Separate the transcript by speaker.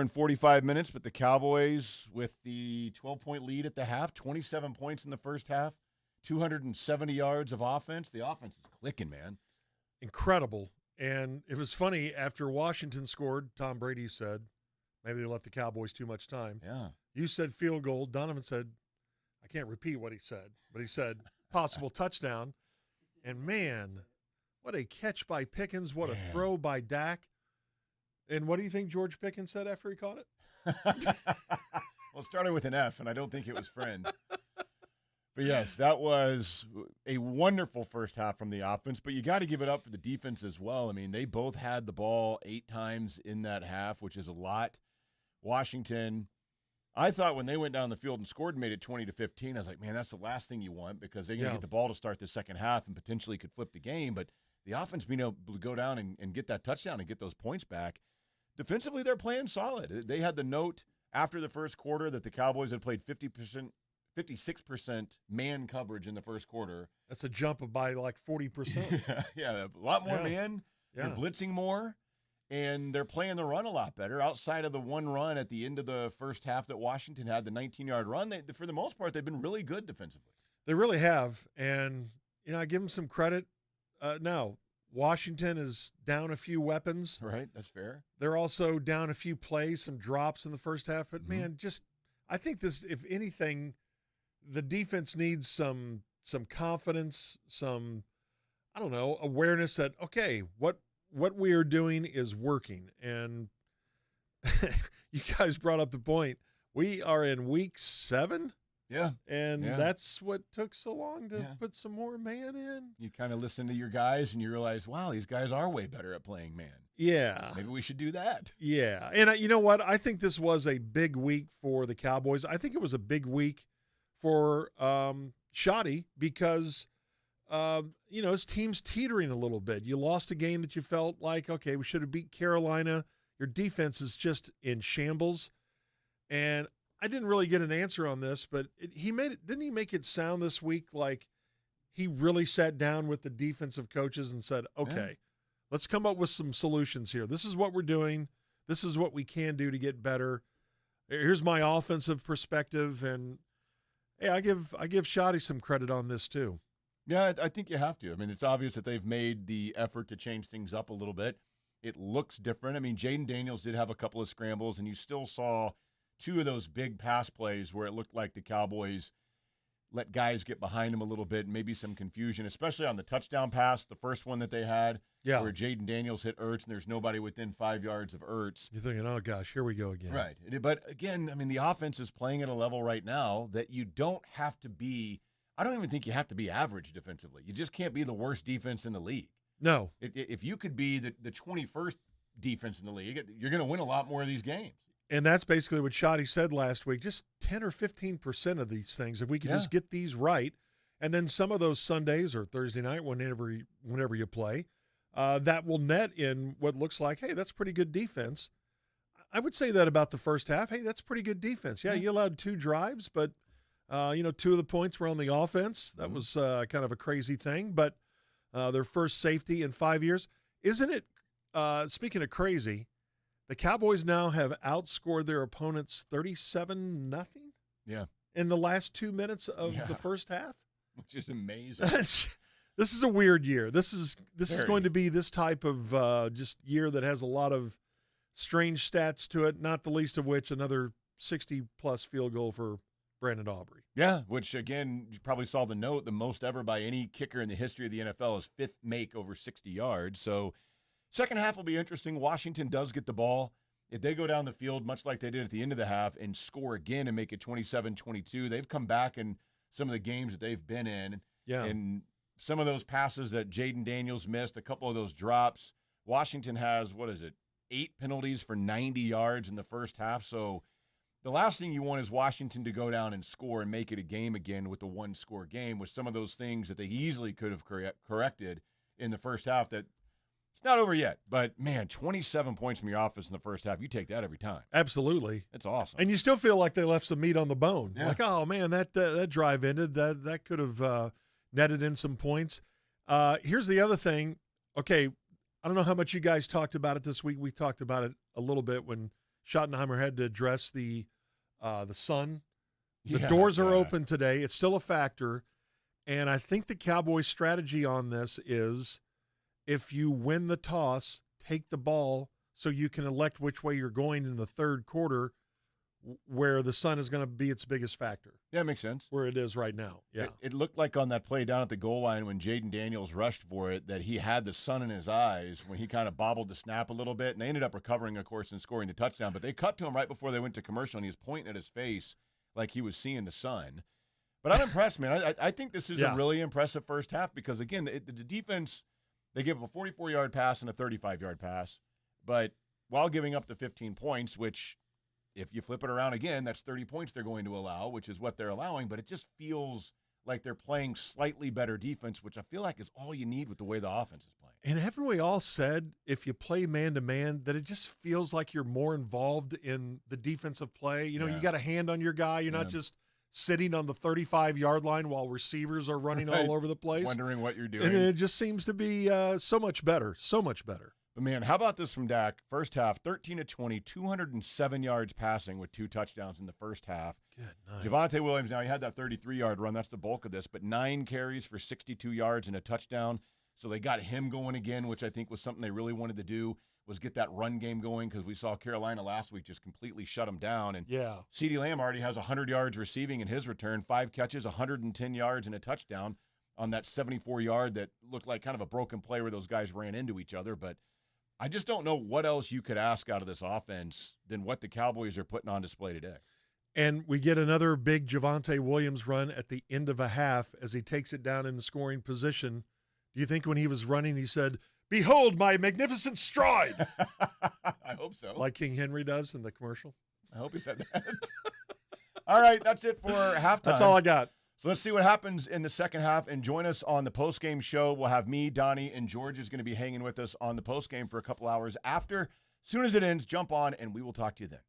Speaker 1: in 45 minutes, but the Cowboys with the 12-point lead at the half, 27 points in the first half, 270 yards of offense. The offense is clicking, man.
Speaker 2: Incredible. And it was funny, after Washington scored, Tom Brady said, maybe they left the Cowboys too much time.
Speaker 1: Yeah.
Speaker 2: You said field goal. Donovan said, I can't repeat what he said, but he said possible touchdown. And, man, what a catch by Pickens. What a throw by Dak. And what do you think George Pickens said after he caught it?
Speaker 1: Well, it started with an F, and I don't think it was friend. But, yes, that was a wonderful first half from the offense. But you got to give it up for the defense as well. I mean, they both had the ball 8 times in that half, which is a lot. Washington, I thought when they went down the field and scored and made it 20-15, I was like, man, that's the last thing you want because they're going to get the ball to start the second half and potentially could flip the game. But the offense being able to go down and get that touchdown and get those points back, defensively they're playing solid. They had the note after the first quarter that the Cowboys had played 56% man coverage in the first quarter.
Speaker 2: That's a jump of by like 40%.
Speaker 1: Yeah, a lot more man. They're blitzing more. And they're playing the run a lot better. Outside of the one run at the end of the first half that Washington had, the 19-yard run, for the most part, they've been really good defensively.
Speaker 2: They really have. And, I give them some credit. Now, Washington is down a few weapons.
Speaker 1: Right, that's fair.
Speaker 2: They're also down a few plays, some drops in the first half. But, man, I think this, if anything, the defense needs some confidence, some, I don't know, awareness that, okay, what we are doing is working. And you guys brought up the point. We are in week 7.
Speaker 1: Yeah.
Speaker 2: And that's what took so long to put some more man in.
Speaker 1: You kind of listen to your guys and you realize, wow, these guys are way better at playing man.
Speaker 2: Yeah.
Speaker 1: Maybe we should do that.
Speaker 2: Yeah. And you know what? I think this was a big week for the Cowboys. I think it was a big week for Shoddy because his team's teetering a little bit. You lost a game that you felt like, okay, we should have beat Carolina. Your defense is just in shambles. And I didn't really get an answer on this, but didn't he make it sound this week like he really sat down with the defensive coaches and said, okay, let's come up with some solutions here. This is what we're doing. This is what we can do to get better. Here's my offensive perspective. And hey, I give Shoddy some credit on this too.
Speaker 1: Yeah, I think you have to. I mean, it's obvious that they've made the effort to change things up a little bit. It looks different. I mean, Jaden Daniels did have a couple of scrambles, and you still saw 2 of those big pass plays where it looked like the Cowboys let guys get behind them a little bit, and maybe some confusion, especially on the touchdown pass, the first one that they had, where Jaden Daniels hit Ertz, and there's nobody within 5 yards of Ertz.
Speaker 2: You're thinking, oh, gosh, here we go again.
Speaker 1: Right. But, again, I mean, the offense is playing at a level right now that you don't have to be – I don't even think you have to be average defensively. You just can't be the worst defense in the league.
Speaker 2: No.
Speaker 1: If you could be the 21st defense in the league, you're going to win a lot more of these games.
Speaker 2: And that's basically what Shoddy said last week. Just 10 or 15% of these things, if we could just get these right, and then some of those Sundays or Thursday night, whenever you play, that will net in what looks like, hey, that's pretty good defense. I would say that about the first half. Hey, that's pretty good defense. Yeah, you allowed 2 drives, but, 2 of the points were on the offense. That was kind of a crazy thing, but their first safety in 5 years. Isn't it, speaking of crazy, the Cowboys now have outscored their opponents 37-0 in the last 2 minutes of the first half?
Speaker 1: Which is amazing.
Speaker 2: This is a weird year. This is going to be this type of just year that has a lot of strange stats to it, not the least of which another 60-plus field goal for Brandon Aubrey.
Speaker 1: Yeah, which, again, you probably saw the note, the most ever by any kicker in the history of the NFL is 5th make over 60 yards. So second half will be interesting. Washington does get the ball. If they go down the field, much like they did at the end of the half, and score again and make it 27-22, they've come back in some of the games that they've been in.
Speaker 2: Yeah.
Speaker 1: And some of those passes that Jaden Daniels missed, a couple of those drops, Washington has, 8 penalties for 90 yards in the first half. So the last thing you want is Washington to go down and score and make it a game again with the one-score game with some of those things that they easily could have corrected in the first half. That it's not over yet, but, man, 27 points from your offense in the first half, you take that every time.
Speaker 2: Absolutely.
Speaker 1: It's awesome.
Speaker 2: And you still feel like they left some meat on the bone. Yeah. Like, oh, man, that drive ended. That could have netted in some points. Here's the other thing. Okay, I don't know how much you guys talked about it this week. We talked about it a little bit when Schottenheimer had to address the sun. The
Speaker 1: Yeah,
Speaker 2: doors are
Speaker 1: yeah.
Speaker 2: open today. It's still a factor. And I think the Cowboys' strategy on this is if you win the toss, take the ball so you can elect which way you're going in the third quarter where the sun is going to be its biggest factor.
Speaker 1: Yeah, it makes sense.
Speaker 2: Where it is right now. Yeah.
Speaker 1: It looked like on that play down at the goal line when Jaden Daniels rushed for it that he had the sun in his eyes when he kind of bobbled the snap a little bit, and they ended up recovering, of course, and scoring the touchdown. But they cut to him right before they went to commercial, and he was pointing at his face like he was seeing the sun. But I'm impressed, man. I think this is a really impressive first half because, again, the defense, they gave up a 44-yard pass and a 35-yard pass, but while giving up the 15 points, which – if you flip it around again, that's 30 points they're going to allow, which is what they're allowing. But it just feels like they're playing slightly better defense, which I feel like is all you need with the way the offense is playing.
Speaker 2: And haven't we all said if you play man-to-man that it just feels like you're more involved in the defensive play? You know, you got a hand on your guy. You're not just sitting on the 35-yard line while receivers are running all over the place.
Speaker 1: Wondering what you're doing.
Speaker 2: And it just seems to be so much better, so much better.
Speaker 1: But, man, how about this from Dak? First half, 13 of 20, 207 yards passing with 2 touchdowns in the first half.
Speaker 2: Good night.
Speaker 1: Javonte Williams, now he had that 33-yard run. That's the bulk of this. But 9 carries for 62 yards and a touchdown. So they got him going again, which I think was something they really wanted to do, was get that run game going because we saw Carolina last week just completely shut them down. And CeeDee Lamb already has 100 yards receiving in his return, 5 catches, 110 yards and a touchdown on that 74-yard that looked like kind of a broken play where those guys ran into each other. But I just don't know what else you could ask out of this offense than what the Cowboys are putting on display today.
Speaker 2: And we get another big Javonte Williams run at the end of a half as he takes it down in the scoring position. Do you think when he was running he said, "Behold my magnificent stride"?
Speaker 1: I hope so.
Speaker 2: Like King Henry does in the commercial?
Speaker 1: I hope he said that. All right, that's it for halftime.
Speaker 2: That's all I got.
Speaker 1: So let's see what happens in the second half, and join us on the postgame show. We'll have me, Donnie, and George is going to be hanging with us on the postgame for a couple hours after. As soon as it ends, jump on, and we will talk to you then.